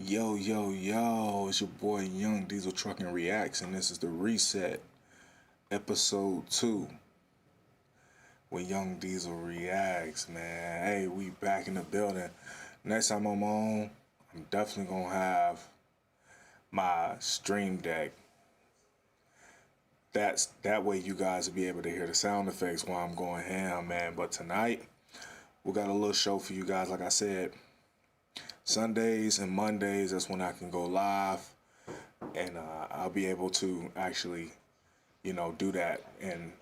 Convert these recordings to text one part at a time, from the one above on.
Yo, yo, yo, it's your boy Young Diesel Trucking Reacts, and this is the Reset, episode 2, with Young Diesel Reacts, man. Hey, we back in the building. Next time I'm on, I'm definitely gonna have my stream deck. That way you guys will be able to hear the sound effects while I'm going ham, man. But tonight, we got a little show for you guys, like I said. Sundays and Mondays, that's when I can go live, and I'll be able to actually, do that and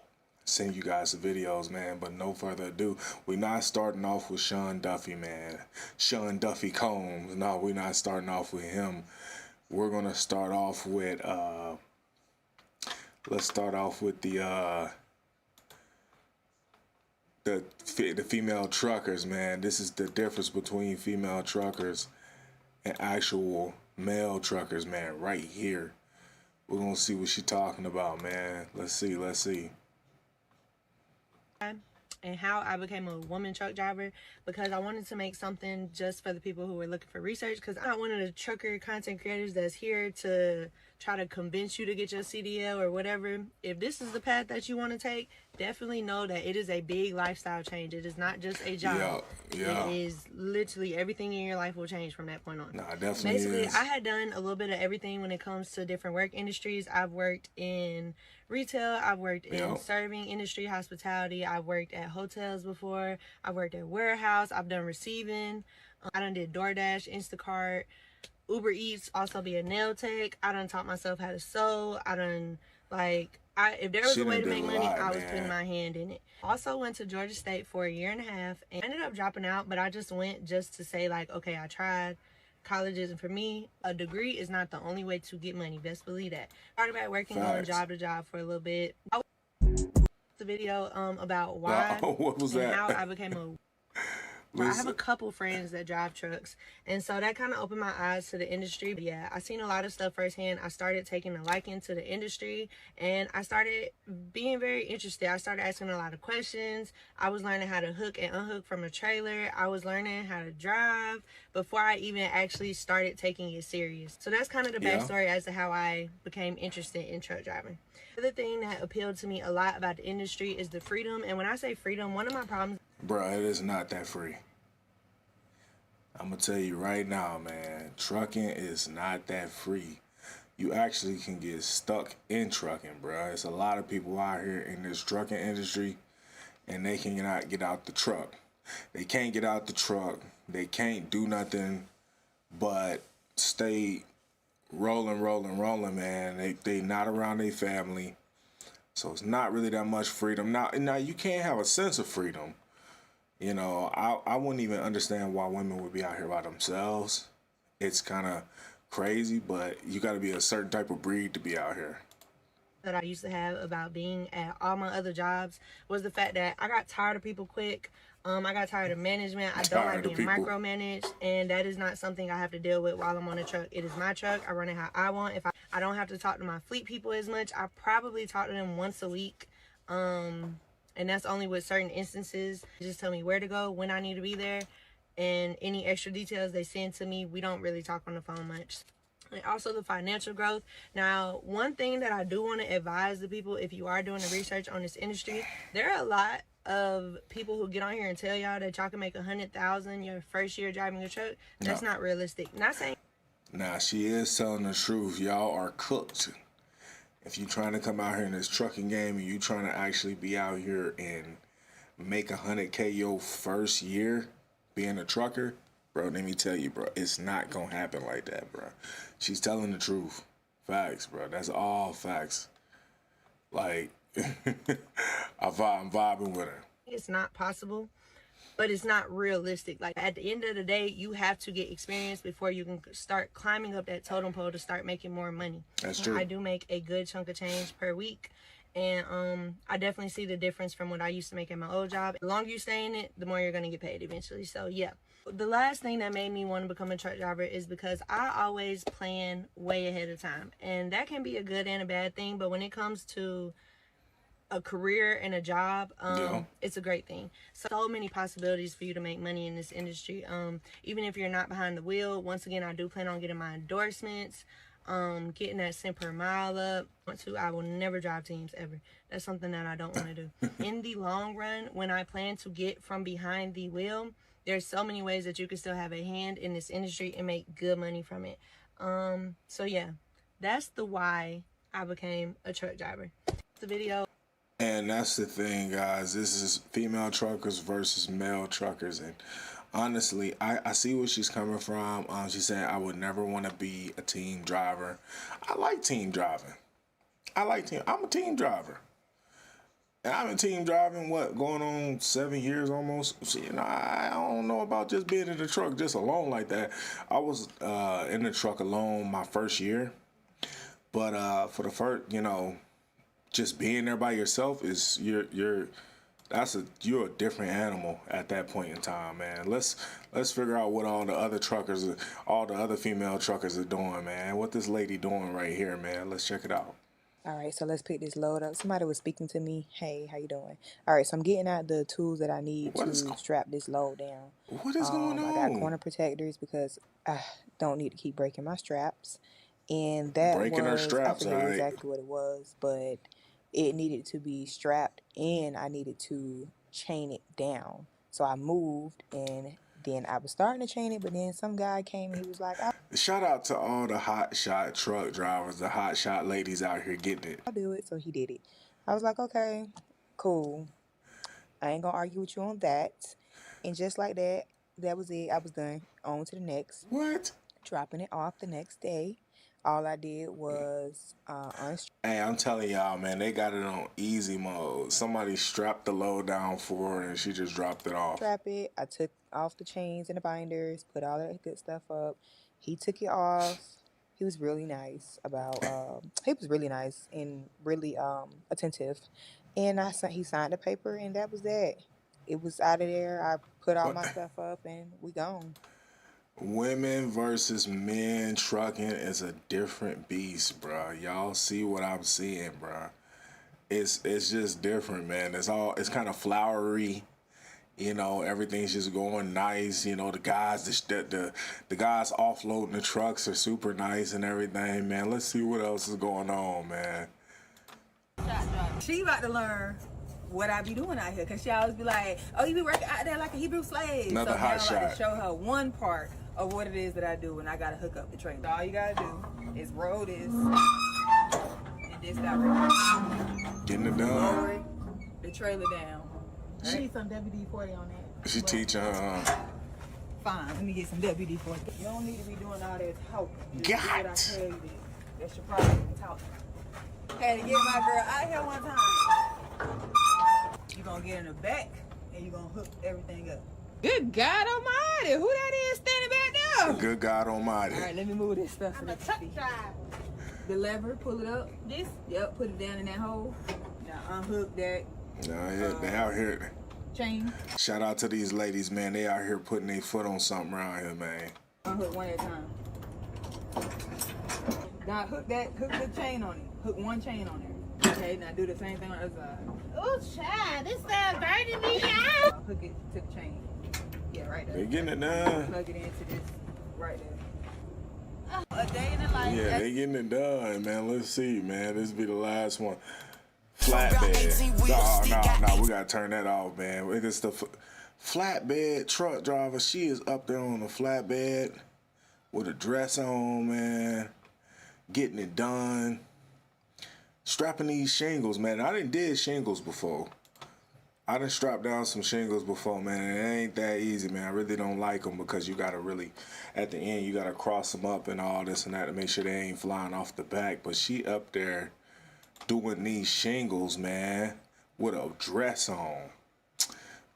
send you guys the videos, man. But no further ado, we're not starting off with Sean Duffy, man. Sean Duffy Combs. No, we're not starting off with him. We're gonna start off with let's start off with the female truckers, man. This is the difference between female truckers and actual male truckers, man, right here. We're gonna see what she's talking about, man. Let's see. And how I became a woman truck driver, because I wanted to make something just for the people who were looking for research, because I'm not one of the trucker content creators that's here to try to convince you to get your CDL or whatever. If this is the path that you want to take, definitely know that it is a big lifestyle change. It is not just a job. Yeah. It is literally everything in your life will change from that point on. Nah, definitely Basically, is. I had done a little bit of everything when it comes to different work industries. I've worked in retail, I've worked in serving industry, hospitality, I've worked at hotels before, I've worked at warehouse, I've done receiving, I done did DoorDash, Instacart, Uber Eats, also be a nail tech. I done taught myself how to sew. I done, if there was a way to make money, I was putting my hand in it. Also went to Georgia State for a year and a half and ended up dropping out, but I just went just to say, okay, I tried. College isn't for me. A degree is not the only way to get money. Best believe that. Started back working on job to job for a little bit. I watched the video about why what was that? How I became a I have a couple friends that drive trucks, and so that kind of opened my eyes to the industry. But yeah, I seen a lot of stuff firsthand. I started taking a liking to the industry, and I started being very interested. I started asking a lot of questions. I was learning how to hook and unhook from a trailer. I was learning how to drive before I even actually started taking it serious. So that's kind of the backstory as to how I became interested in truck driving. The other thing that appealed to me a lot about the industry is the freedom. And when I say freedom, one of my problems... Bro, it is not that free. I'm gonna tell you right now, man, trucking is not that free. You actually can get stuck in trucking, bro. There's a lot of people out here in this trucking industry, and they cannot get out the truck. They can't get out the truck. They can't do nothing but stay rolling, man. They not around their family, so it's not really that much freedom. Now you can't have a sense of freedom. I wouldn't even understand why women would be out here by themselves. It's kind of crazy, but you got to be a certain type of breed to be out here. That I used to have about being at all my other jobs was the fact that I got tired of people quick. I got tired of management. I don't like being micromanaged, and that is not something I have to deal with while I'm on the truck. It is my truck. I run it how I want. If I don't have to talk to my fleet people as much. I probably talk to them once a week. And that's only with certain instances. They just tell me where to go, when I need to be there, and any extra details they send to me. We don't really talk on the phone much. And also the financial growth. Now, one thing that I do want to advise the people, if you are doing the research on this industry, there are a lot of people who get on here and tell y'all that y'all can make $100,000 your first year driving a truck. That's not realistic. Not saying. Nah, she is telling the truth. Y'all are cooked. If you're trying to come out here in this trucking game and you trying to actually be out here and make $100K your first year being a trucker, bro, let me tell you, bro, it's not gonna happen like that, bro. She's telling the truth. Facts, bro. That's all facts. Like, I'm vibing with her. It's not possible, but it's not realistic. Like, at the end of the day, you have to get experience before you can start climbing up that totem pole to start making more money. That's true. I do make a good chunk of change per week, and I definitely see the difference from what I used to make at my old job. The longer you stay in it, the more you're going to get paid eventually. So yeah. The last thing that made me want to become a truck driver is because I always plan way ahead of time, and that can be a good and a bad thing. But when it comes to a career and a job, Yeah. it's a great thing. So many possibilities for you to make money in this industry. Even if you're not behind the wheel, once again, I do plan on getting my endorsements, getting that cent per mile up. I will never drive teams ever. That's something that I don't want to do. In the long run, when I plan to get from behind the wheel, there's so many ways that you can still have a hand in this industry and make good money from it. So yeah, that's the why I became a truck driver. The video. And that's the thing, guys. This is female truckers versus male truckers. And honestly, I see where she's coming from. She's saying, I would never want to be a team driver. I like team driving. I'm a team driver. And I've been team driving, going on 7 years almost. So, I don't know about just being in the truck just alone like that. I was in the truck alone my first year. But for the first, just being there by yourself is you're a different animal at that point in time, man. Let's figure out what all the other female truckers are doing, man. What this lady doing right here, man. Let's check it out. All right, so let's pick this load up. Somebody was speaking to me. Hey, how you doing? All right, so I'm getting out the tools that I need to strap this load down. What is going on? I got corner protectors because I don't need to keep breaking my straps. And that breaking her straps, I forget exactly what it was, but it needed to be strapped and I needed to chain it down. So I moved and then I was starting to chain it, but then some guy came and he was like, shout out to all the hot shot truck drivers, the hot shot ladies out here getting it. I'll do it. So he did it. I was like, okay, cool. I ain't gonna argue with you on that. And just like that, that was it. I was done. On to the next. What? Dropping it off the next day. All I did was unstrap. Hey, I'm telling y'all, man, they got it on easy mode. Somebody strapped the load down for her and she just dropped it off. Strap it. I took off the chains and the binders, put all that good stuff up. He took it off. He was really nice he was really nice and really attentive. And he signed the paper and that was that. It was out of there. I put all my stuff up and we gone. Women versus men trucking is a different beast, bro. Y'all see what I'm seeing, bro. It's just different, man. It's kind of flowery. Everything's just going nice. The guys, the guys offloading the trucks are super nice and everything, man. Let's see what else is going on, man. She about to learn what I be doing out here, cause she always be like, "Oh, you be working out there like a Hebrew slave." Another hot shot. I'm about to show her one part of what it is that I do, and I gotta hook up the trailer. All you gotta do is roll this and this direction. Getting it done. Lower the trailer down. Right? She needs some WD-40 on that. She teaching her. Fine, let me get some WD-40. You don't need to be doing all that talking. Got. Do what I tell you to. That's your problem, talking. Had to get my girl out here one time. You gonna get in the back and you gonna hook everything up. Good God Almighty, who that is standing back there? Good God Almighty. All right, let me move this stuff. I'm a truck driver. The lever, pull it up. This? Yep, put it down in that hole. Now unhook that. They out here. Chain. Shout out to these ladies, man. They out here putting their foot on something around here, man. Unhook one at a time. Now hook the chain on it. Hook one chain on there. Okay, now do the same thing on the other side. Oh, child, this stuff burning me out. Hook it to the chain. Yeah, right there. They getting it done. Plug it into this right there. A day in the life. Yeah, they getting it done, man. Let's see, man. This be the last one. Flatbed. No, we gotta turn that off, man. It's the flatbed truck driver. She is up there on the flatbed with a dress on, man. Getting it done. Strapping these shingles, man. I did shingles before. I done strapped down some shingles before, man. It ain't that easy, man. I really don't like them because you gotta really, at the end, you gotta cross them up and all this and that to make sure they ain't flying off the back. But she up there doing these shingles, man, with a dress on.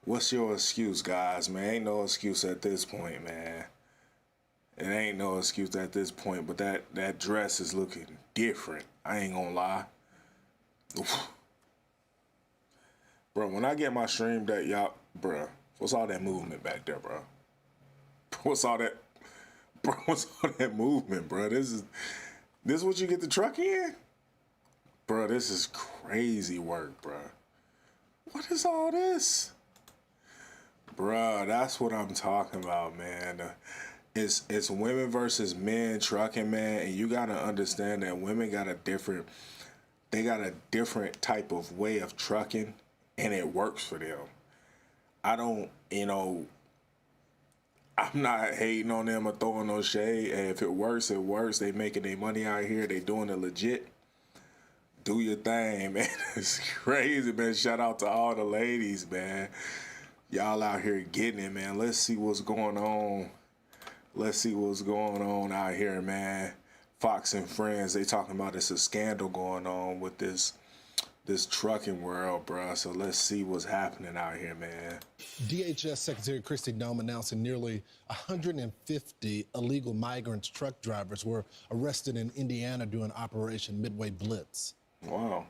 What's your excuse, guys, man? Ain't no excuse at this point, man. It ain't no excuse at this point, but that dress is looking different. I ain't gonna lie. Oof. Bro, when I get my stream deck, y'all, bro, what's all that movement back there, bro? What's all that movement, bro? This is what you get the truck in? Bro, this is crazy work, bro. What is all this? Bro, that's what I'm talking about, man. It's women versus men trucking, man, and you gotta understand that women got a different type of way of trucking, and it works for them. I don't, I'm not hating on them or throwing no shade. And if it works, it works. They making their money out here. They doing it legit. Do your thing, man. It's crazy, man. Shout out to all the ladies, man. Y'all out here getting it, man. Let's see what's going on. Let's see what's going on out here, man. Fox and Friends, they talking about it's a scandal going on with this trucking world, bro. So let's see what's happening out here, man. DHS Secretary Kristi Noem announcing nearly 150 illegal migrant truck drivers were arrested in Indiana during Operation Midway Blitz. Wow.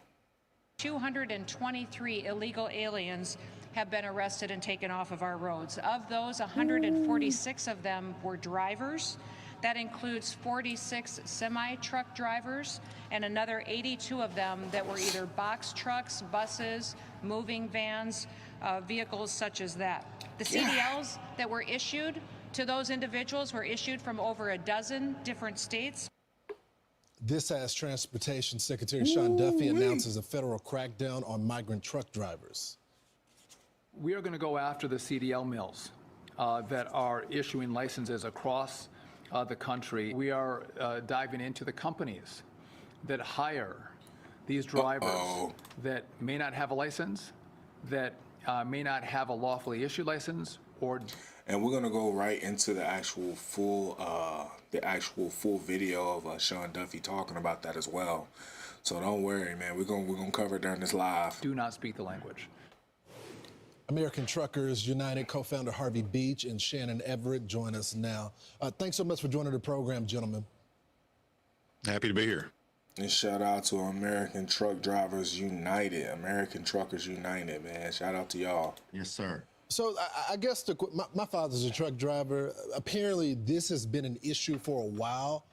223 illegal aliens have been arrested and taken off of our roads. Of those, 146 of them were drivers. That includes 46 semi-truck drivers and another 82 of them that were either box trucks, buses, moving vans, vehicles such as that. The CDLs that were issued to those individuals were issued from over a dozen different states. This as Transportation Secretary Sean Duffy announces a federal crackdown on migrant truck drivers. We are going to go after the CDL mills that are issuing licenses across the country. We are diving into the companies that hire these drivers that may not have a license, that may not have a lawfully issued license, or. And we're gonna go right into the actual full video of Sean Duffy talking about that as well. So don't worry, man. We're gonna cover it during this live. Do not speak the language. American Truckers United co-founder Harvey Beach and Shannon Everett join us now. Thanks so much for joining the program, gentlemen. Happy to be here. And shout out to American Truck Drivers United, American Truckers United, man. Shout out to y'all. Yes, sir. So I guess my father's a truck driver. Apparently this has been an issue for a while.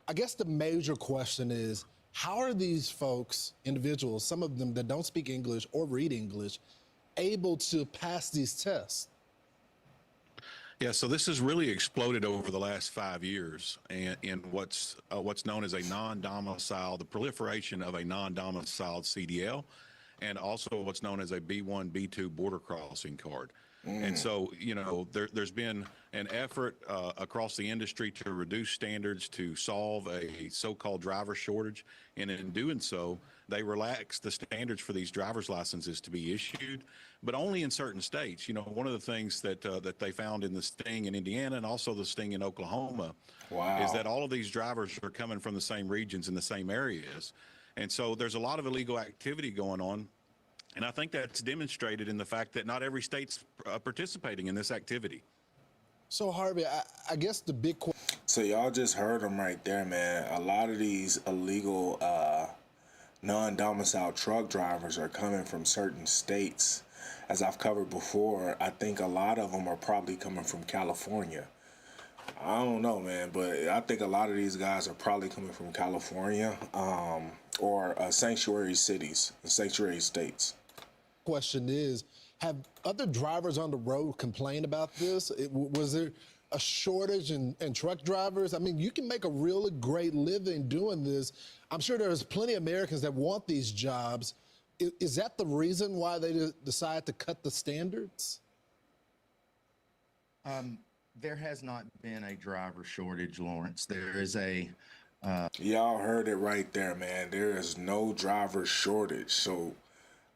I guess the major question is, how are these folks, individuals, some of them that don't speak English or read English, able to pass these tests? Yeah, so this has really exploded over the last 5 years, and in what's known as a non-domiciled, the proliferation of a non-domiciled CDL, and also what's known as a B1, B2 border crossing card. And so, there's been an effort across the industry to reduce standards to solve a so-called driver shortage. And in doing so, they relaxed the standards for these driver's licenses to be issued, but only in certain states. One of the things that they found in the sting in Indiana and also the sting in Oklahoma is that all of these drivers are coming from the same regions in the same areas. And so there's a lot of illegal activity going on. And I think that's demonstrated in the fact that not every state's participating in this activity. So, Harvey, I guess the big question. So y'all just heard them right there, man. A lot of these illegal non-domiciled truck drivers are coming from certain states. As I've covered before, I think a lot of them are probably coming from California. I don't know, man, but I think a lot of these guys are probably coming from California or sanctuary cities, sanctuary states. Question is, have other drivers on the road complained about this? Was there a shortage in truck drivers? I mean, you can make a really great living doing this. I'm sure there's plenty of Americans that want these jobs. Is that the reason why they decide to cut the standards? There has not been a driver shortage, Lawrence. There is a... Y'all heard it right there, man. There is no driver shortage. So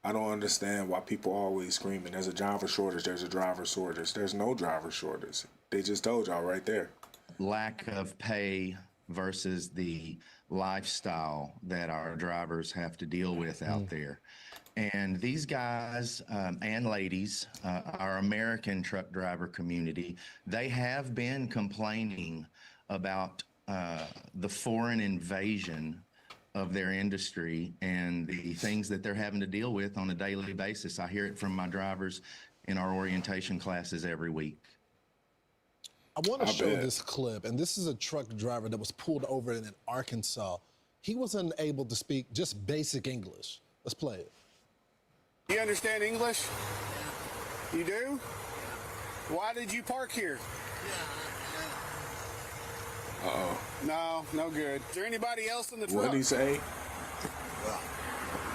I don't understand why people always screaming, there's a driver shortage, there's a driver shortage. There's no driver shortage. They just told y'all right there. Lack of pay versus the lifestyle that our drivers have to deal with out there. And these guys and ladies, our American truck driver community, they have been complaining about the foreign invasion of their industry and the things that they're having to deal with on a daily basis. I hear it from my drivers in our orientation classes every week. I want to show this clip, and this is a truck driver that was pulled over in Arkansas. he wasn't able to speak just basic English. Let's play it. You understand English? You do? Why did you park here? Uh-oh. No good. Is there anybody else in the truck? What did he say?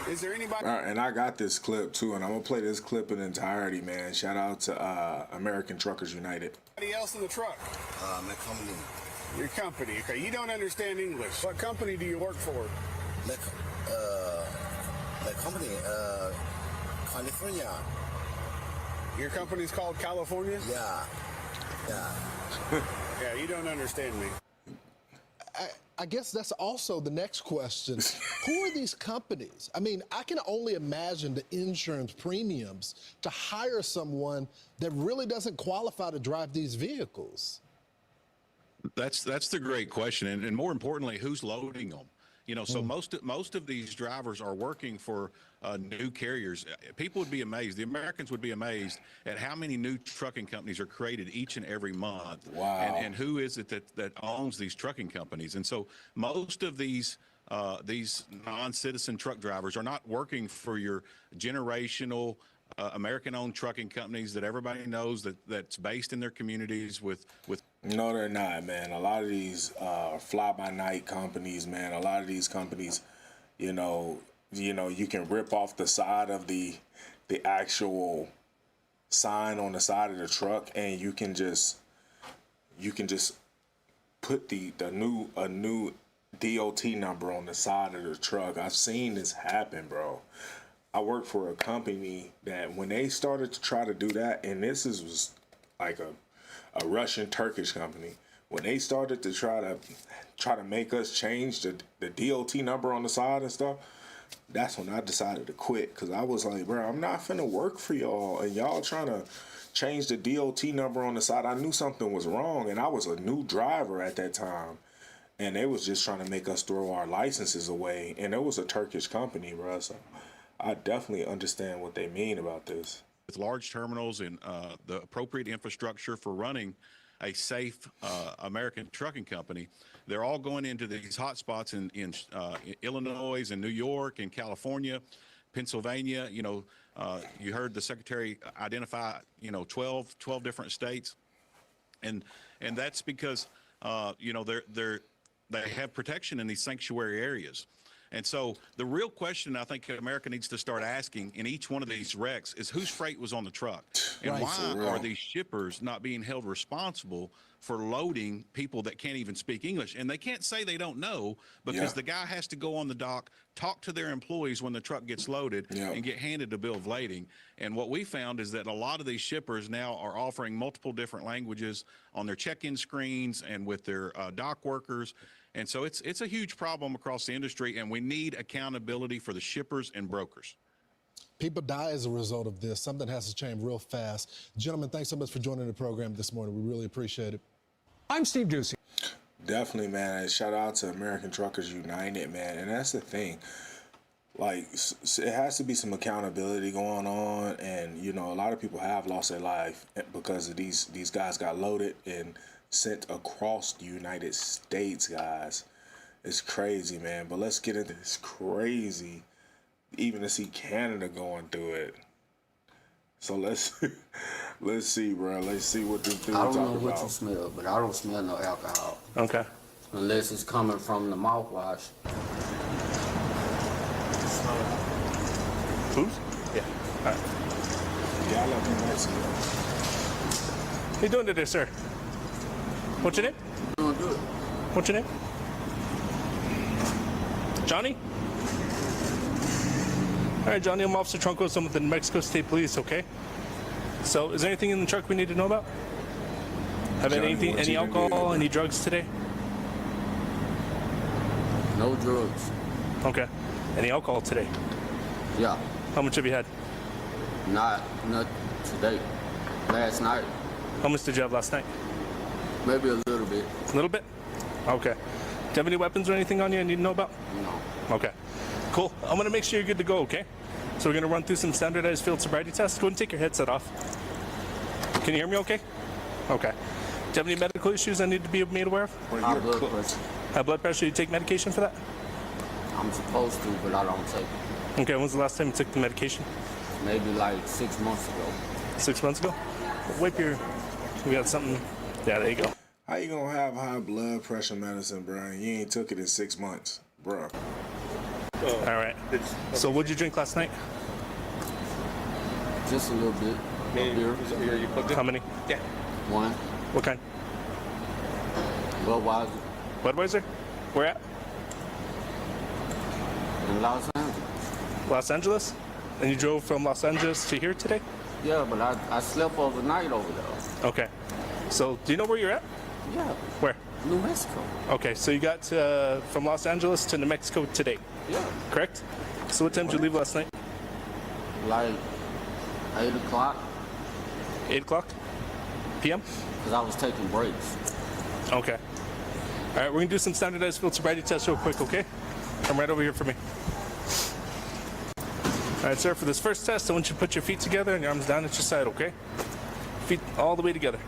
Is there anybody? All right, and I got this clip too, and I'm gonna play this clip in entirety, man. Shout out to American Truckers United. Anybody else in the truck? My company. Your company. Okay, you don't understand English. What company do you work for? My company, California. Your company's called California? Yeah. Yeah, you don't understand me. I guess that's also the next question. Who are these companies? I mean, I can only imagine the insurance premiums to hire someone that really doesn't qualify to drive these vehicles. That's the great question, and more importantly, who's loading them? You know, so most of these drivers are working for new carriers. People would be amazed. The Americans would be amazed at how many new trucking companies are created each and every month. Wow. And who is it that owns these trucking companies? And so most of these non-citizen truck drivers are not working for your generational American-owned trucking companies that everybody knows that's based in their communities with. No, they're not, man. A lot of these fly-by-night companies, man. A lot of these companies, you know, you can rip off the side of the actual sign on the side of the truck, and you can just put a new DOT number on the side of the truck. I've seen this happen, bro. I work for a company that when they started to try to do that, and was like a Russian Turkish company, when they started to try to make us change the DOT number on the side and stuff, that's when I decided to quit, because I was like, bro, I'm not finna work for y'all, and y'all trying to change the DOT number on the side. I knew something was wrong, and I was a new driver at that time, and they was just trying to make us throw our licenses away, and it was a Turkish company, bro. So I definitely understand what they mean about this. With large terminals and the appropriate infrastructure for running a safe American trucking company, they're all going into these hot spots in Illinois and New York and California, Pennsylvania. You know, you heard the secretary identify, 12 different states, and that's because they have protection in these sanctuary areas. And so the real question I think America needs to start asking in each one of these wrecks is whose freight was on the truck? And why are these shippers not being held responsible for loading people that can't even speak English? And they can't say they don't know, because the guy has to go on the dock, talk to their employees when the truck gets loaded, and get handed a bill of lading. And what we found is that a lot of these shippers now are offering multiple different languages on their check-in screens and with their dock workers. And so it's a huge problem across the industry, and we need accountability for the shippers and brokers. People die as a result of this. Something has to change real fast. Gentlemen, thanks so much for joining the program this morning. We really appreciate it. I'm Steve Ducey. Definitely, man. And shout out to American Truckers United, man. And that's the thing. Like, it has to be some accountability going on. And, a lot of people have lost their life because of these guys got loaded and sent across the United States, guys. It's crazy, man. But let's get into this. Crazy even to see Canada going through it. So let's see, bro. Let's see what this dude talking about. I don't know what you smell, but I don't smell no alcohol. Okay. Unless it's coming from the mouthwash. Booze? Yeah. All right. Yeah, I love you, Mexico. How you doing today, sir? What's your name? Doing good. What's your name? Johnny? All right, Johnny, I'm Officer Truncos. I'm with the New Mexico State Police, okay? So, is there anything in the truck we need to know about? Any alcohol, any drugs today? No drugs. Okay. Any alcohol today? Yeah. How much have you had? Not today. Last night. How much did you have last night? Maybe a little bit. A little bit? Okay. Do you have any weapons or anything on you I need to know about? No. Okay. Cool. I'm going to make sure you're good to go, okay? So we're going to run through some standardized field sobriety tests. Go ahead and take your headset off. Can you hear me okay? Okay. Do you have any medical issues I need to be made aware of? High blood pressure. High blood pressure? You take medication for that? I'm supposed to, but I don't take it. Okay, when was the last time you took the medication? Maybe like 6 months ago. 6 months ago? Wipe your... We got something... Yeah, there you go. How you gonna have high blood pressure medicine, bro? You ain't took it in 6 months, bro. All right. So what'd you drink last night? Just a little bit. Beer. How many? Yeah. One. What kind? Budweiser. Budweiser? Where at? In Los Angeles. Los Angeles? And you drove from Los Angeles to here today? Yeah, but I slept overnight over there. Okay. So do you know where you're at? Yeah. Where? New Mexico. Okay, so you got from Los Angeles to New Mexico today? Yeah. Correct? So what time did you leave last night? Like 8 o'clock. 8 o'clock? PM? Because I was taking breaks. Okay. All right, we're going to do some standardized field sobriety tests real quick, okay? Come right over here for me. All right, sir, for this first test, I want you to put your feet together and your arms down at your side, okay? Feet all the way together.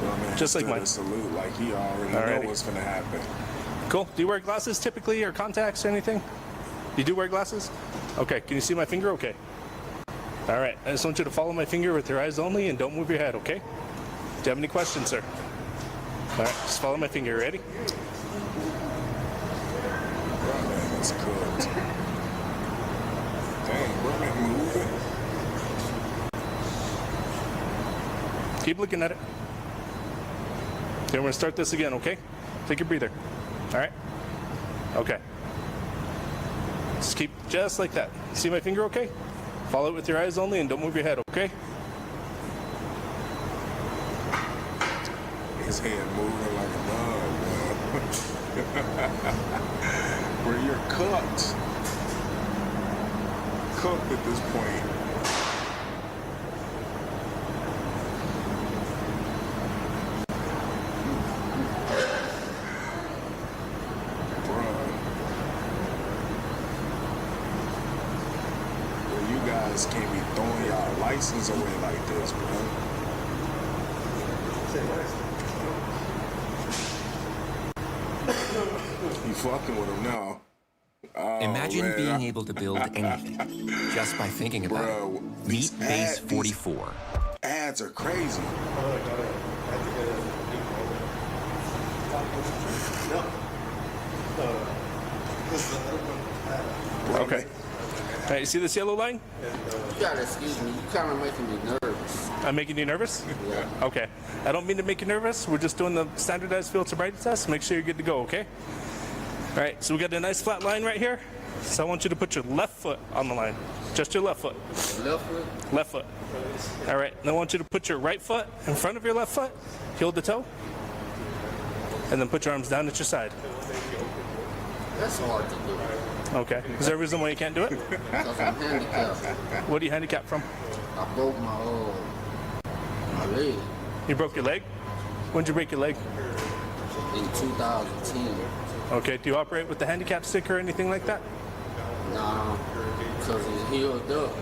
Well, man, just like mine. Salute like he already know what's going to happen. Cool. Do you wear glasses typically or contacts or anything? You do wear glasses? Okay, can you see my finger okay? All right, I just want you to follow my finger with your eyes only and don't move your head, okay? Do you have any questions, sir? All right, just follow my finger. Ready? Bro, man, it's cooked. Dang, bro, man, moving. Keep looking at it. Okay, we're gonna start this again, okay? Take a breather. All right? Okay. Just keep just like that. See my finger okay? Follow it with your eyes only and don't move your head, okay? His head moving like a dog, man. Bro, you're cooked. Cooked at this point. Can't be throwing y'all license away like this, bro. You fucking with him now. Oh, Imagine man. being able to build anything just by thinking about it. Meet Base 44. Ads are crazy. Okay. All right, you see this yellow line? You gotta excuse me. You kind of making me nervous. I'm making you nervous? Yeah. Okay. I don't mean to make you nervous. We're just doing the standardized field sobriety test. Make sure you're good to go, okay? All right, so we got a nice flat line right here. So I want you to put your left foot on the line. Just your left foot. Left foot? Left foot. All right, and I want you to put your right foot in front of your left foot, heel to toe, and then put your arms down at your side. That's hard to do. Okay. Is there a reason why you can't do it? Because I'm handicapped. What are you handicapped from? I broke my leg. You broke your leg? When did you break your leg? In 2010. Okay, do you operate with the handicap stick or anything like that? Nah, because it's healed up.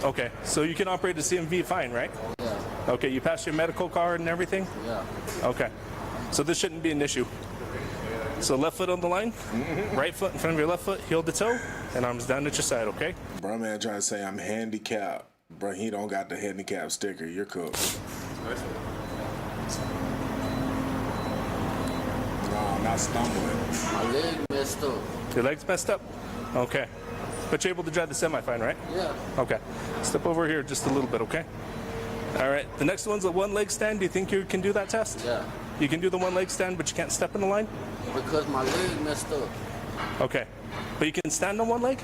Okay, so you can operate a CMV fine, right? Yeah. Okay, you passed your medical card and everything? Yeah. Okay, so this shouldn't be an issue. So left foot on the line, right foot in front of your left foot, heel to toe, and arms down at your side, okay? Bro, man, trying to say I'm handicapped. Bro, he don't got the handicap sticker. You're cooked. No, I'm not stumbling. My leg messed up. Your leg's messed up? Okay. But you're able to drive the semi fine, right? Yeah. Okay. Step over here just a little bit, okay? All right. The next one's a one leg stand. Do you think you can do that test? Yeah. You can do the one leg stand, but you can't step in the line? Because my leg messed up. Okay. But you can stand on one leg?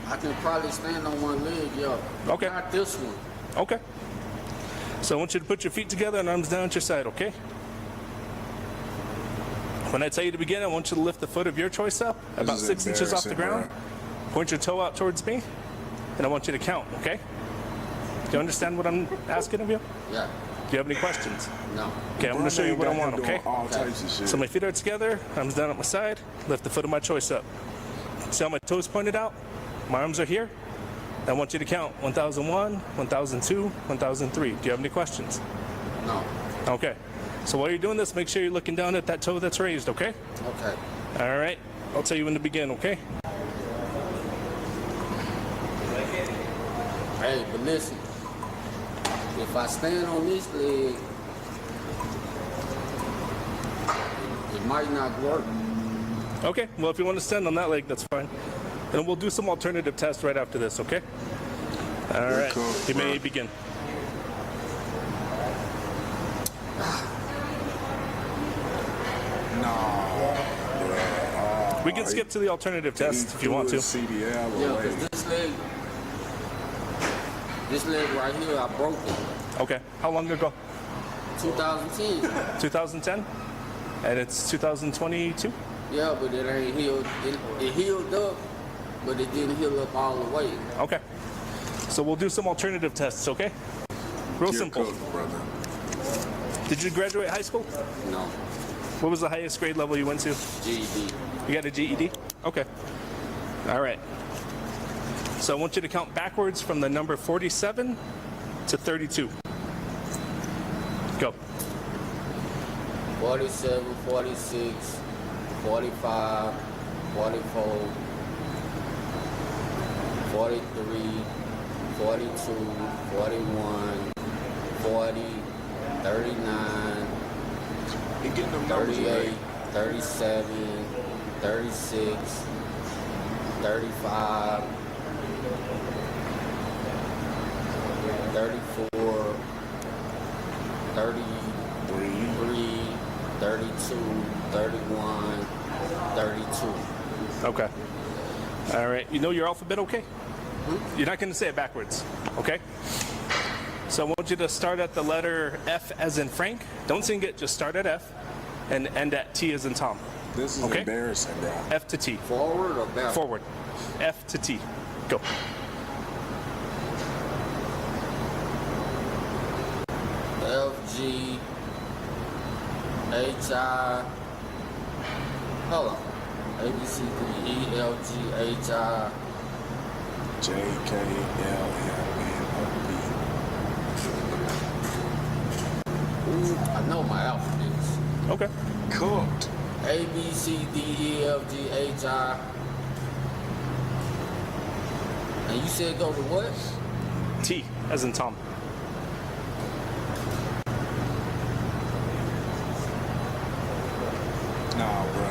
I can probably stand on one leg, yeah. Okay. Not this one. Okay. So I want you to put your feet together and arms down at your side, okay? When I tell you to begin, I want you to lift the foot of your choice up about 6 inches off the ground. Point your toe out towards me, and I want you to count, okay? Do you understand what I'm asking of you? Yeah. Do you have any questions? No. Okay, I'm going to show you what I want, okay? All types of shit. So my feet are together, arms down at my side, lift the foot of my choice up. See how my toes pointed out? My arms are here. I want you to count 1001, 1002, 1003. Do you have any questions? No. Okay. So while you're doing this, make sure you're looking down at that toe that's raised, okay? Okay. All right. I'll tell you when to begin, okay? Hey, but listen, if I stand on this leg, it might not work. Okay, well, if you want to stand on that leg, that's fine. And we'll do some alternative tests right after this, okay? All right, cool, you may begin. We can skip to the alternative test if you want to. CDL Yeah, away. because this leg right here, I broke it. Okay, how long ago? 2010. 2010? And it's 2022? Yeah, but it ain't healed. It healed up, but it didn't heal up all the way. Okay. So we'll do some alternative tests, okay? Real simple. Brother. Did you graduate high school? No. What was the highest grade level you went to? GED. You got a GED? Okay. All right. So I want you to count backwards from the number 47 to 32. Go. 47, 46, 45, 44, 43, 42, 41, 40, 39, 38, 37, 36, 35, 34, 33, 32, 31, 32. Okay. All right. You know your alphabet, okay? You're not going to say it backwards, okay? So I want you to start at the letter F as in Frank. Don't sing it, just start at F and end at T as in Tom. This is okay? embarrassing, bro. F to T. Forward or back? Forward. F to T. Go. F, G, H, I, hold on. A, B, C, D, E, L, G, H, I, J, K, L, M, N, O, P. Ooh, I know my alphabets. Okay. Cooked. A, B, C, D, E, F, G, H, I. And you said go to what? T as in Tom. Nah, bro.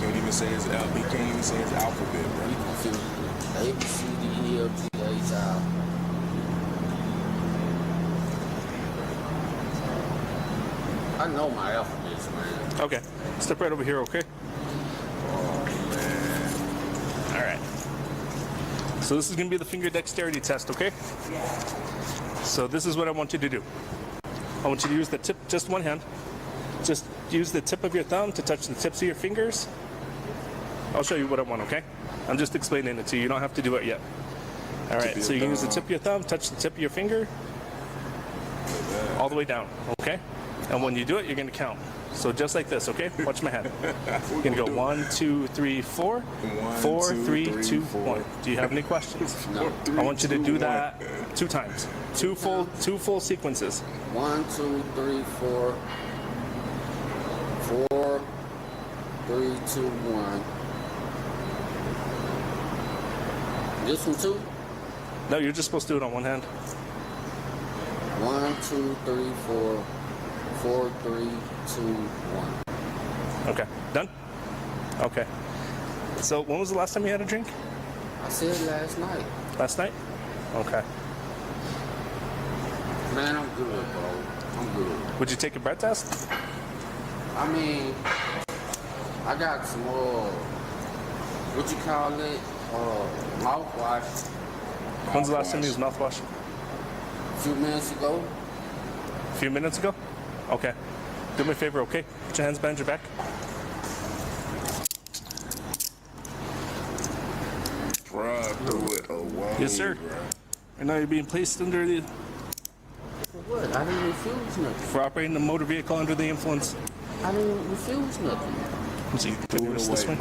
Can't even say his he can't even say his alphabet, bro. You confused me. A, B, C, D, E, F, G, H, I. I know my alphabets, man. Okay. Step right over here, okay? All right. So this is going to be the finger dexterity test, okay? So this is what I want you to do. I want you to use the tip, just one hand. Just use the tip of your thumb to touch the tips of your fingers. I'll show you what I want, okay? I'm just explaining it to you. You don't have to do it yet. All right, so you can use the tip of your thumb, touch the tip of your finger, all the way down, okay? And when you do it, you're going to count. So just like this, okay? Watch my hand. You're going to go 1, 2, 3, 4. 4, 3, 2, 1. Do you have any questions? No. I want you to do that 2 times. Two full sequences. 1, 2, 3, 4. 4, 3, 2, 1. This one too? No, you're just supposed to do it on one hand. 1, 2, 3, 4. 4, 3, 2, 1. Okay, done? Okay. So when was the last time you had a drink? I said last night. Last night? Okay. Man, I'm good, bro. I'm good. Would you take a breath test? I mean, I got some what you call it? Mouthwash. When's the last time you used mouthwash? A few minutes ago. A few minutes ago? Okay. Do me a favor, okay? Put your hands behind your back. Bruh, do it away. Yes, sir. And now you're being placed under the... For what? I didn't refuse nothing. For operating a motor vehicle under the influence. I didn't refuse nothing. So you put your wrist this way.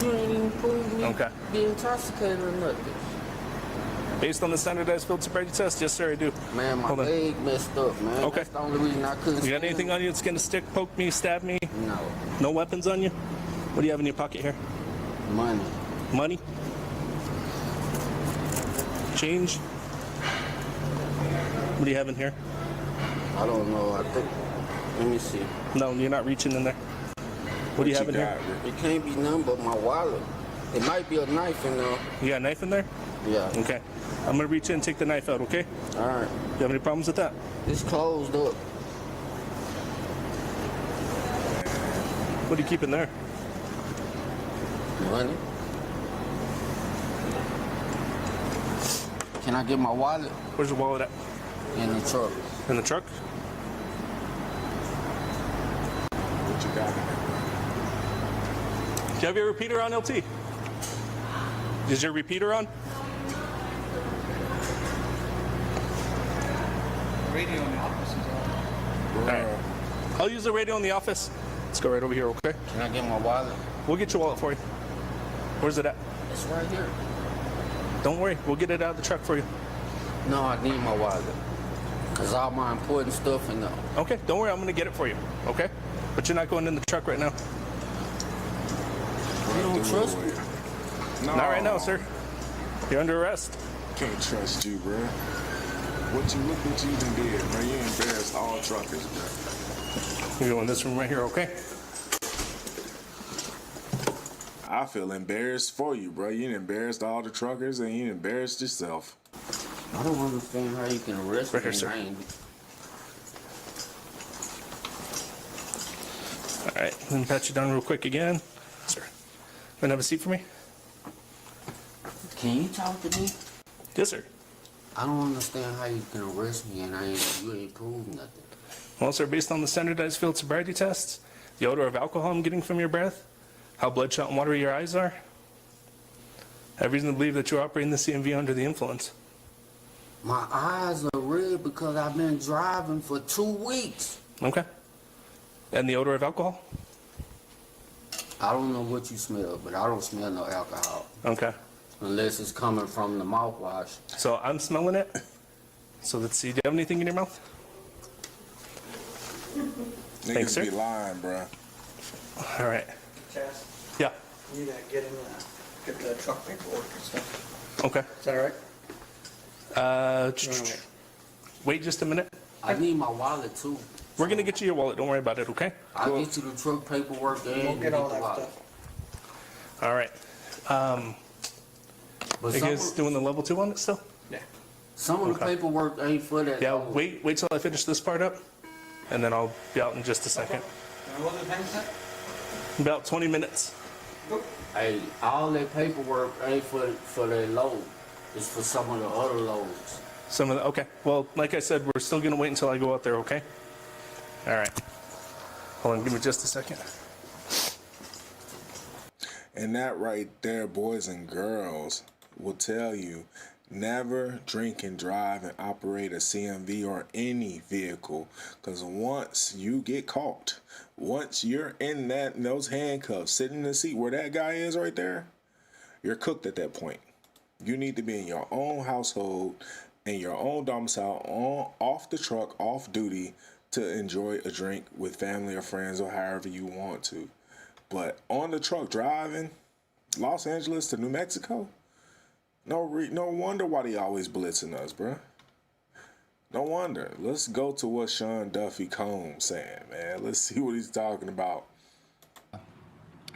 You ain't even proved me Okay. be intoxicated or nothing. Based on the standardized field sobriety test? Yes, sir, I do. Man, my leg messed up, man. Okay. That's the only reason I couldn't. You got anything on you that's gonna stick, poke me, stab me? No. No weapons on you? What do you have in your pocket here? Money. Money? Change? What do you have in here? I don't know. I think. Let me see. No, you're not reaching in there. What do you have in here? It can't be nothing but my wallet. It might be a knife in there. You got a knife in there? Yeah. Okay. I'm gonna reach in and take the knife out, okay? All right. You have any problems with that? It's closed up. What do you keep in there? Money. Can I get my wallet? Where's your wallet at? In the truck. In the truck? What you got in there? Do you have your repeater on, LT? Is your repeater on? Radio in the office is on. All right. I'll use the radio in the office. Let's go right over here, okay? Can I get my wallet? We'll get your wallet for you. Where's it at? It's right here. Don't worry. We'll get it out of the truck for you. No, I need my wallet. Because all my important stuff in there. Okay, don't worry. I'm going to get it for you, okay? But you're not going in the truck right now. You don't trust me? No. Not right now, sir. You're under arrest. Can't trust you, bro. Look what you done did, bro. You embarrassed all truckers, bro. You're going in this room right here, okay? I feel embarrassed for you, bro. You embarrassed all the truckers and you embarrassed yourself. I don't understand how you can arrest right me. Here, sir. All right, let me pat you down real quick again. Sir, want to have a seat for me? Can you talk to me? Yes, sir. I don't understand how you can arrest me and you ain't proved nothing. Well, sir, based on the standardized field sobriety tests, the odor of alcohol I'm getting from your breath, how bloodshot and watery your eyes are, I have reason to believe that you're operating the CMV under the influence. My eyes are red because I've been driving for 2 weeks. Okay. And the odor of alcohol? I don't know what you smell, but I don't smell no alcohol. Okay. Unless it's coming from the mouthwash. So I'm smelling it. So let's see. Do you have anything in your mouth? Thanks, sir. Niggas be lying, bro. All right. Chaz, Yeah. you need to get the truck paperwork and stuff. Okay. Is that all right? Wait just a minute. I need my wallet too. We're going to get you your wallet. Don't worry about it, okay? I'll get you the truck paperwork and We'll get all that wallet. stuff. All right. But You some guys doing the level 2 on it still? Yeah. Some of the Okay. paperwork ain't for that. Yeah, wait till I finish this part up, and then I'll be out in just a second. And what the time is that? About 20 minutes. Hey, all that paperwork ain't for that load. It's for some of the other loads. Some of the, okay. Well, like I said, we're still going to wait until I go out there, okay? All right. Hold on, give me just a second. And that right there, boys and girls, will tell you never drink and drive and operate a CMV or any vehicle. Because once you get caught, once you're in those handcuffs, sitting in the seat where that guy is right there, you're cooked at that point. You need to be in your own household, in your own domicile, off the truck, off duty, to enjoy a drink with family or friends or however you want to. But on the truck driving Los Angeles to New Mexico, no wonder why they always blitzing us, bro. No wonder. Let's go to what Sean Duffy Combs saying, man. Let's see what he's talking about.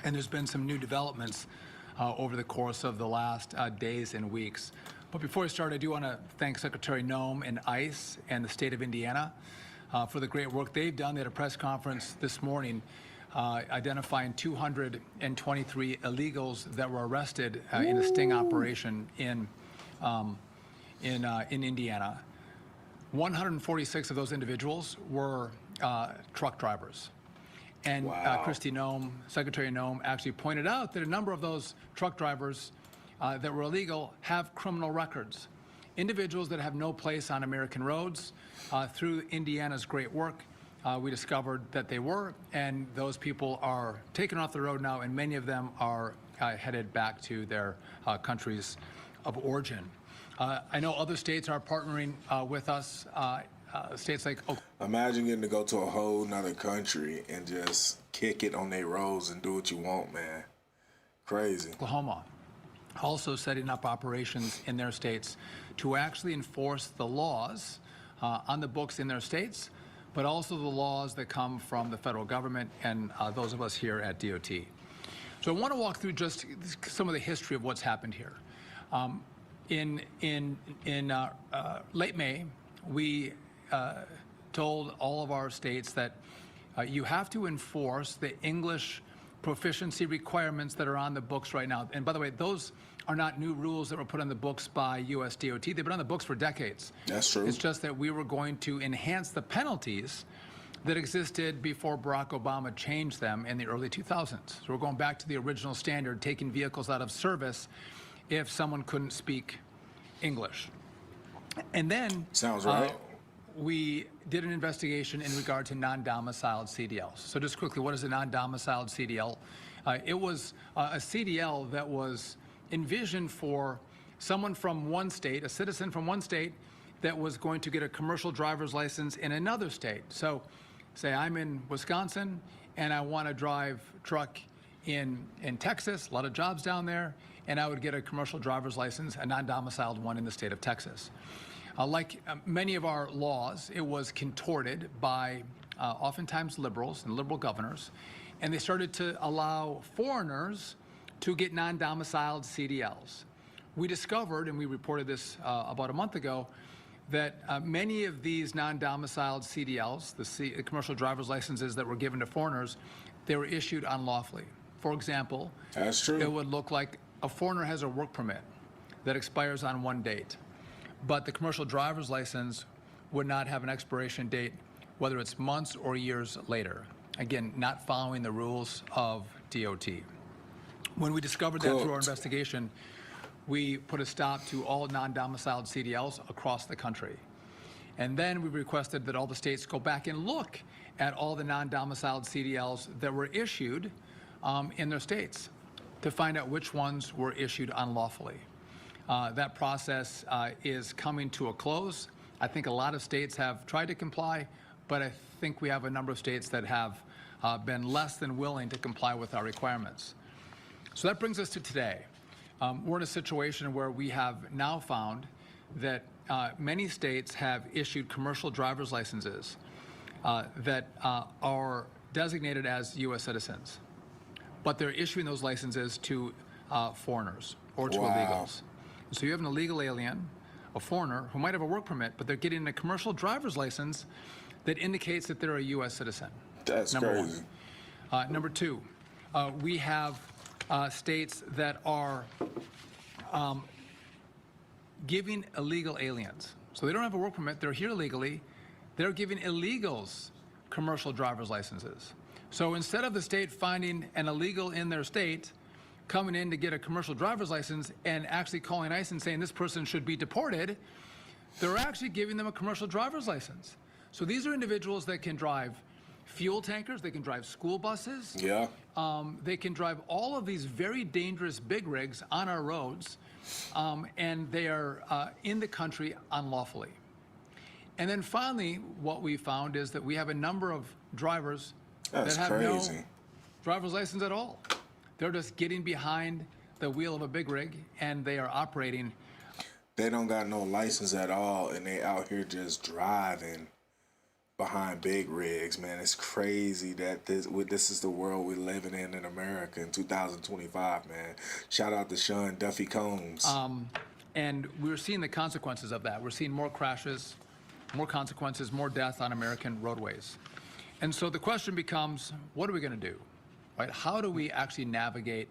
And there's been some new developments over the course of the last days and weeks. But before I start, I do want to thank Secretary Noem and ICE and the state of Indiana for the great work they've done. They had a press conference this morning identifying 223 illegals that were arrested in a sting operation in Indiana. 146 of those individuals were truck drivers. And Wow. Kristi Noem, Secretary Noem, actually pointed out that a number of those truck drivers that were illegal have criminal records. Individuals that have no place on American roads. Through Indiana's great work, we discovered that they were, and those people are taken off the road now, and many of them are headed back to their countries of origin. I know other states are partnering with us. States like Imagine getting to go to a whole nother country and just kick it on their roads and do what you want, man. Crazy. Oklahoma, also setting up operations in their states to actually enforce the laws on the books in their states, but also the laws that come from the federal government and those of us here at DOT. So I want to walk through just some of the history of what's happened here. In late May, we told all of our states that you have to enforce the English proficiency requirements that are on the books right now. And by the way, those are not new rules that were put on the books by US DOT. They've been on the books for decades. That's true. It's just that we were going to enhance the penalties that existed before Barack Obama changed them in the early 2000s. So we're going back to the original standard, taking vehicles out of service if someone couldn't speak English. And then sounds right. We did an investigation in regard to non-domiciled CDLs. So just quickly, what is a non-domiciled CDL? It was a CDL that was envisioned for someone from one state, a citizen from one state, that was going to get a commercial driver's license in another state. So say I'm in Wisconsin and I want to drive truck in Texas, a lot of jobs down there, and I would get a commercial driver's license, a non-domiciled one in the state of Texas. Like many of our laws, it was contorted by oftentimes liberals and liberal governors, and they started to allow foreigners to get non-domiciled CDLs. We discovered, and we reported this about a month ago, that many of these non-domiciled CDLs, the commercial driver's licenses that were given to foreigners, they were issued unlawfully. For example, that's true. It would look like a foreigner has a work permit that expires on one date, but the commercial driver's license would not have an expiration date, whether it's months or years later. Again, not following the rules of DOT. When we discovered that through our investigation, we put a stop to all non-domiciled CDLs across the country. And then we requested that all the states go back and look at all the non-domiciled CDLs that were issued in their states to find out which ones were issued unlawfully. That process is coming to a close. I think a lot of states have tried to comply, but I think we have a number of states that have been less than willing to comply with our requirements. So that brings us to today. We're in a situation where we have now found that many states have issued commercial driver's licenses that are designated as U.S. citizens, but they're issuing those licenses to foreigners or to illegals. So you have an illegal alien, a foreigner, who might have a work permit, but they're getting a commercial driver's license that indicates that they're a U.S. citizen. That's crazy. Number two, we have states that are giving illegal aliens. So they don't have a work permit, they're here illegally, they're giving illegals commercial driver's licenses. So instead of the state finding an illegal in their state, coming in to get a commercial driver's license and actually calling ICE and saying this person should be deported, they're actually giving them a commercial driver's license. So these are individuals that can drive fuel tankers, they can drive school buses. Yeah. They can drive all of these very dangerous big rigs on our roads, and they are in the country unlawfully. And then finally, what we found is that we have a number of drivers that have no driver's license at all. They're just getting behind the wheel of a big rig, and they are operating. They don't got no license at all, and they out here just driving behind big rigs, man. It's crazy that this is the world we're living in America in 2025, man. Shout out to Sean Duffy Combs. And we're seeing the consequences of that. We're seeing more crashes, more consequences, more death on American roadways. And so the question becomes, what are we going to do? Right? How do we actually navigate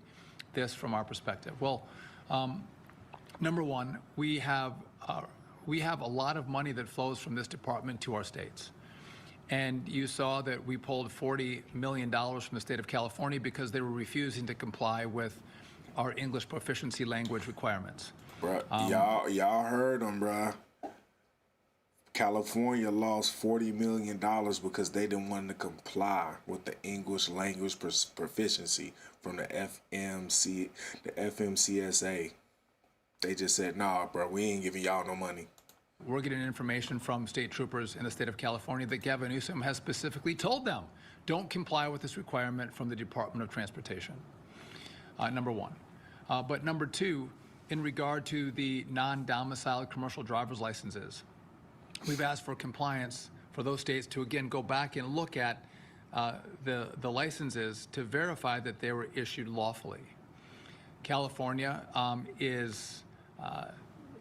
this from our perspective? Well, number one, we have a lot of money that flows from this department to our states. And you saw that we pulled $40 million from the state of California because they were refusing to comply with our English proficiency language requirements. Bruh, y'all heard them, bruh. California lost $40 million because they didn't want to comply with the English language proficiency from the FMCSA. They just said, nah, bro, we ain't giving y'all no money. We're getting information from state troopers in the state of California that Gavin Newsom has specifically told them, don't comply with this requirement from the Department of Transportation, number one. But number two, in regard to the non-domiciled commercial driver's licenses, we've asked for compliance for those states to, again, go back and look at the licenses to verify that they were issued lawfully. California is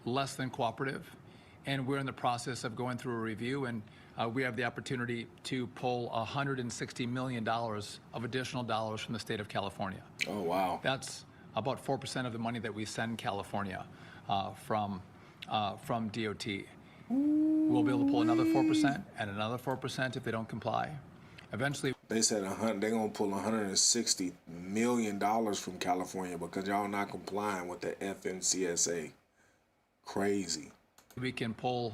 less than cooperative, and we're in the process of going through a review, and we have the opportunity to pull $160 million of additional dollars from the state of California. Oh, wow. That's about 4% of the money that we send California from DOT. We'll be able to pull another 4% and another 4% if they don't comply. Eventually, they said they're gonna pull $160 million from California because y'all not complying with the FMCSA. Crazy. we can pull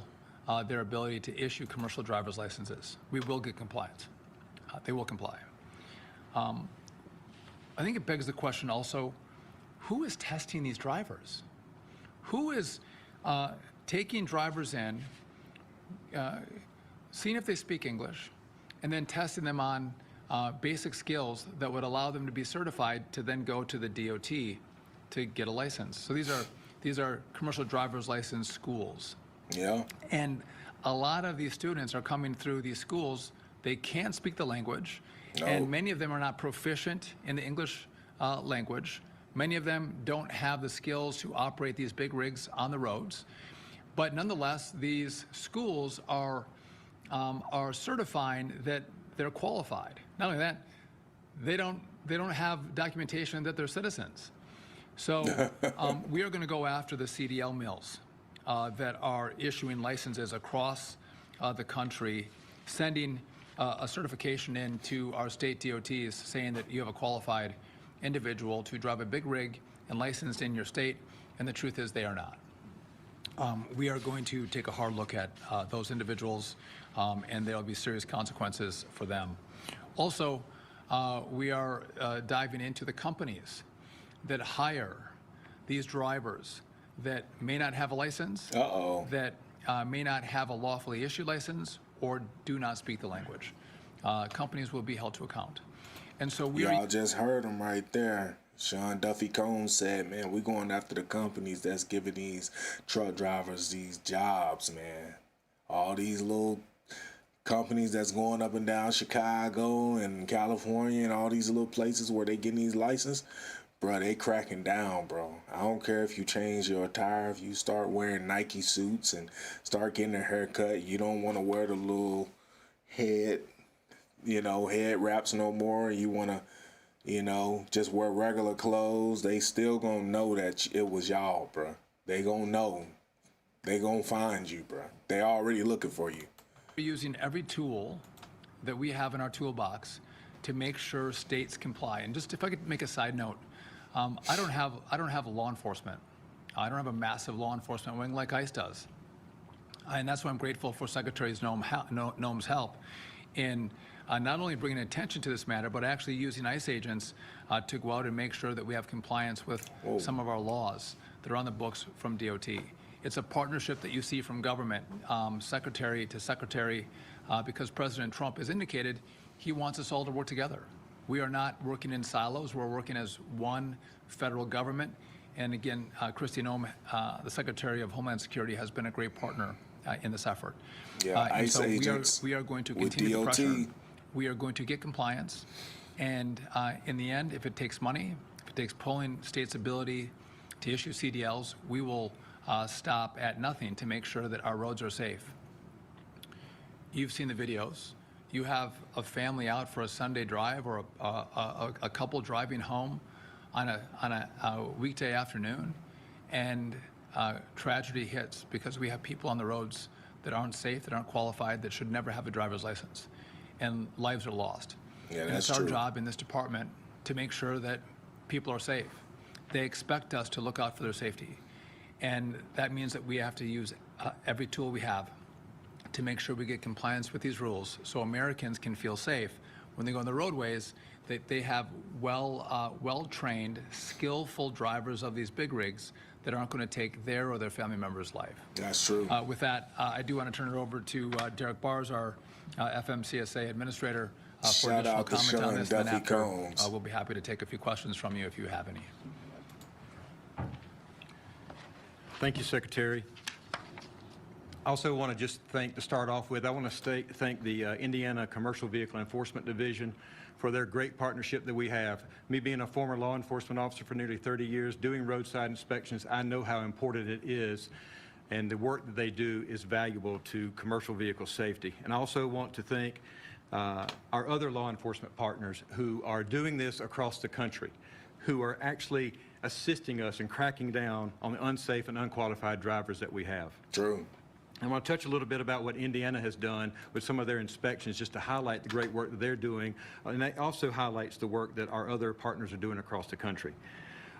their ability to issue commercial driver's licenses. We will get compliance. They will comply. I think it begs the question also, who is testing these drivers? Who is taking drivers in, seeing if they speak English, and then testing them on basic skills that would allow them to be certified to then go to the DOT to get a license? So these are commercial driver's license schools. Yeah. And a lot of these students are coming through these schools. They can't speak the language, and many of them are not proficient in the English language. Many of them don't have the skills to operate these big rigs on the roads. But nonetheless, these schools are certifying that they're qualified. Not only that, they don't have documentation that they're citizens. So we are going to go after the CDL mills that are issuing licenses across the country, sending a certification in to our state DOTs saying that you have a qualified individual to drive a big rig and licensed in your state, and the truth is they are not. We are going to take a hard look at those individuals, and there will be serious consequences for them. Also, we are diving into the companies that hire these drivers that may not have a license, that may not have a lawfully issued license, or do not speak the language. Companies will be held to account. And so y'all just heard him right there. Sean Duffy Combs said, man, we're going after the companies that's giving these truck drivers these jobs, man. All these little companies that's going up and down Chicago and California and all these little places where they getting these licenses, bro, they cracking down, bro. I don't care if you change your attire, if you start wearing Nike suits and start getting a haircut, you don't want to wear the little head wraps no more. You want to, just wear regular clothes. They still gonna know that it was y'all, bro. They gonna know. They gonna find you, bro. They already looking for you. We're using every tool that we have in our toolbox to make sure states comply. And just if I could make a side note, I don't have law enforcement. I don't have a massive law enforcement wing like ICE does. And that's why I'm grateful for Secretary Noem's help in not only bringing attention to this matter, but actually using ICE agents to go out and make sure that we have compliance with some of our laws that are on the books from DOT. It's a partnership that you see from government, secretary to secretary, because President Trump has indicated he wants us all to work together. We are not working in silos. We're working as one federal government. And again, Kristi Noem, the Secretary of Homeland Security, has been a great partner in this effort. Yeah, ICE so agents we are going to continue the pressure. We are going to get compliance. And in the end, if it takes money, if it takes pulling states' ability to issue CDLs, we will stop at nothing to make sure that our roads are safe. You've seen the videos. You have a family out for a Sunday drive or a couple driving home on a weekday afternoon, and tragedy hits because we have people on the roads that aren't safe, that aren't qualified, that should never have a driver's license, and lives are lost. Yeah, and that's it's our true. job in this department to make sure that people are safe. They expect us to look out for their safety, and that means that we have to use every tool we have to make sure we get compliance with these rules so Americans can feel safe when they go on the roadways, that they have well-trained, skillful drivers of these big rigs that aren't going to take their or their family member's life. That's true. With that, I do want to turn it over to Derek Bars, our FMCSA administrator, for Shout additional out to comment on Sean this. Then Duffy after, Combs. we'll be happy to take a few questions from you if you have any. Thank you, Secretary. I also want to just to start off with, I want to thank the Indiana Commercial Vehicle Enforcement Division for their great partnership that we have. Me being a former law enforcement officer for nearly 30 years, doing roadside inspections, I know how important it is, and the work that they do is valuable to commercial vehicle safety. And I also want to thank our other law enforcement partners who are doing this across the country, who are actually assisting us in cracking down on the unsafe and unqualified drivers that we have. True. I want to touch a little bit about what Indiana has done with some of their inspections, just to highlight the great work that they're doing, and that also highlights the work that our other partners are doing across the country.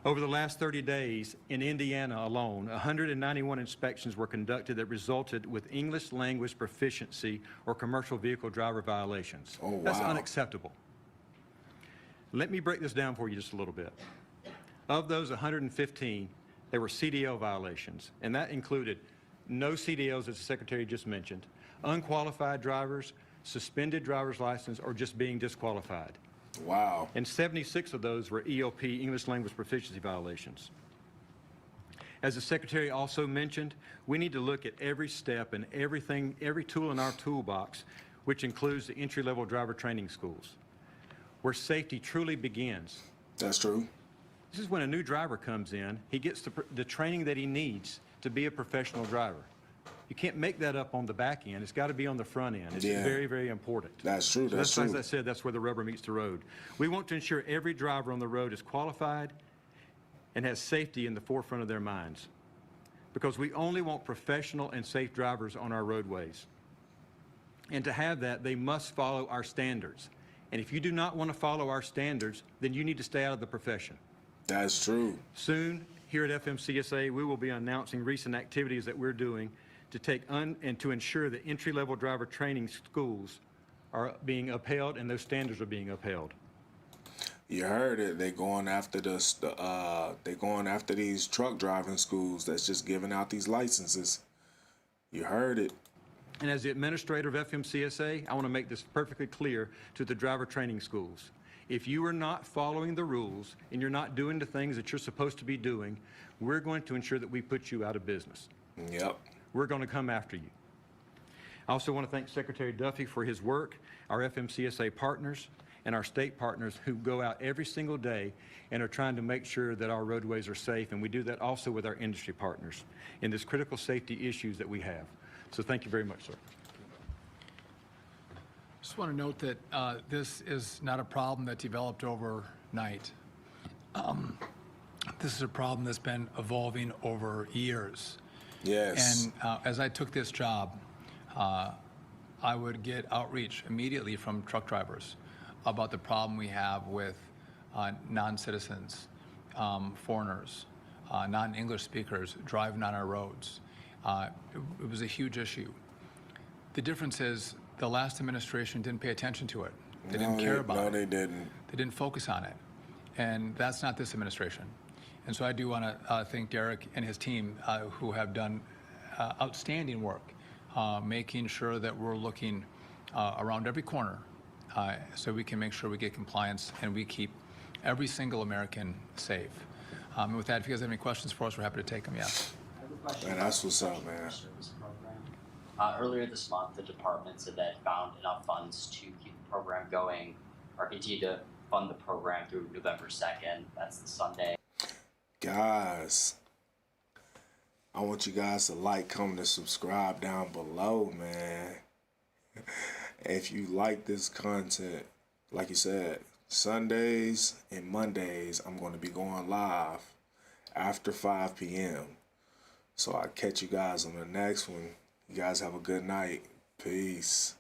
Over the last 30 days, in Indiana alone, 191 inspections were conducted that resulted with English language proficiency or commercial vehicle driver violations. Oh, wow. That's unacceptable. Let me break this down for you just a little bit. Of those 115, there were CDL violations, and that included no CDLs, as the Secretary just mentioned, unqualified drivers, suspended driver's license, or just being disqualified. Wow. And 76 of those were ELP, English Language Proficiency violations. As the Secretary also mentioned, we need to look at every step and every tool in our toolbox, which includes the entry-level driver training schools, where safety truly begins. That's true. This is when a new driver comes in, he gets the training that he needs to be a professional driver. You can't make that up on the back end. It's got to be on the front end. It's very, very important. That's true. So that's true. As I said, that's where the rubber meets the road. We want to ensure every driver on the road is qualified and has safety in the forefront of their minds, because we only want professional and safe drivers on our roadways. And to have that, they must follow our standards. And if you do not want to follow our standards, then you need to stay out of the profession. That's true. Soon, here at FMCSA, we will be announcing recent activities that we're doing to take and to ensure that entry-level driver training schools are being upheld and those standards are being upheld. You heard it. They're going after they're going after these truck driving schools that's just giving out these licenses. You heard it. And as the administrator of FMCSA, I want to make this perfectly clear to the driver training schools. If you are not following the rules and you're not doing the things that you're supposed to be doing, we're going to ensure that we put you out of business. Yep. We're going to come after you. I also want to thank Secretary Duffy for his work, our FMCSA partners, and our state partners who go out every single day and are trying to make sure that our roadways are safe, and we do that also with our industry partners in this critical safety issues that we have. So thank you very much, sir. Just want to note that this is not a problem that developed overnight. This is a problem that's been evolving over years. Yes. And as I took this job, I would get outreach immediately from truck drivers about the problem we have with non-citizens, foreigners, non-English speakers driving on our roads. It was a huge issue. The difference is the last administration didn't pay attention to it. They didn't care about it. No, they didn't. They didn't focus on it. And that's not this administration. And so I do want to thank Derek and his team who have done outstanding work, making sure that we're looking around every corner so we can make sure we get compliance and we keep every single American safe. And with that, if you guys have any questions for us, we're happy to take them, yes. Man, that's what's up, man. Earlier this month, the department said that it found enough funds to keep the program going or continue to fund the program through November 2nd. That's the Sunday. Guys, I want you guys to like, comment, and subscribe down below, man. If you like this content, like you said, Sundays and Mondays, I'm going to be going live after 5 p.m. So I'll catch you guys on the next one. You guys have a good night. Peace.